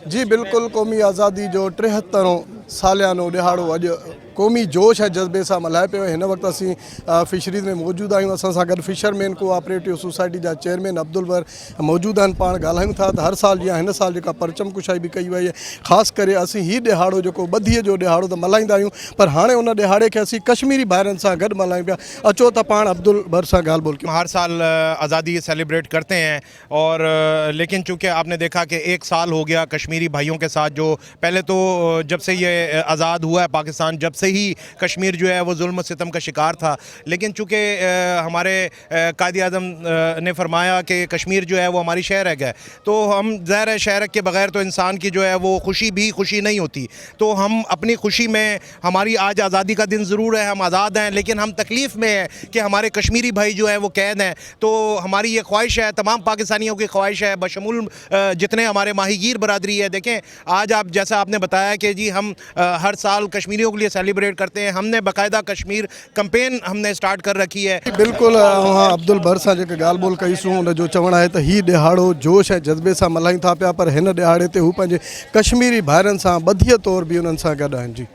जी बिल्कुल, क़ौमी आज़ादी जो 73 सालियानो दिहाड़ो अॼु क़ौमी जोश ऐं जज़्बे सां मल्हाए पियो। हिन वक़्तु असीं फिशरीज़ में मौजूदु आहियूं। असां सां गॾु फिशरमैन कोऑपरेटिव सोसाइटी जा चेयरमैन अब्दुल बर मौजूदु आहिनि। पाण ॻाल्हायूं था त हर साल जीअं हिन साल जेका परचम कुशाई बि कई वई आहे, ख़ासि करे असीं हीउ ॾिहाड़ो जेको ॿधीअ जो ॾिहाड़ो त मल्हाईंदा आहियूं, पर हाणे उन ॾिहाड़े खे असीं कश्मीरी भाइरनि सां गॾु मल्हायूं पिया। अचो त पाण अब्दुल बर सां ॻाल्हि ॿोल कयूं। हर साल आज़ादी सेलिब्रेट करते हैं और लेकिन चूंकि आपने देखा कि एक साल हो गया कश्मीरी भाइयों के साथ, जो पहले तो जब से ये आज़ाद हुआ है पाकिस्तान, जब से ही कश्मीर जो है वो जुल्म सितम का शिकार था। लेकिन चूंकि हमारे कायद आज़म ने फरमाया कि कश्मीर जो है वो हमारी शहर है, तो हम ज़ाहिर है शहर के बगैर तो इंसान की जो है वो खुशी भी खुशी नहीं होती। तो हम अपनी खुशी में, हमारी आज आज़ादी का दिन ज़रूर है, हम आज़ाद हैं, लेकिन हम तकलीफ़ में हैं कि हमारे कश्मीरी भाई जो है वो कैद हैं। तो हमारी ये ख्वाहिश है, तमाम पाकिस्तानियों की ख्वाहिश है, बशमूल जितने हमारे माहीगीर बरादरी है। देखें आज आप जैसा आपने बताया कि जी हम हर साल कश्मीरियों के लिए सेलिब्रेट करते हैं, हमने बाकायदा कश्मीर कैंपेन हमने स्टार्ट कर रखी है। बिल्कुल अब्दुल बर सां जेके ॻाल्हि ॿोल कईसूं उन जो चवणु आहे त हीउ ॾिहाड़ो जोश ऐं जज़्बे सां मल्हायूं था पिया, पर हिन ॾिहाड़े ते हू पंहिंजे कश्मीरी भाइरनि सां ॿधीअ तौर बि उन्हनि सां गॾु आहिनि। जी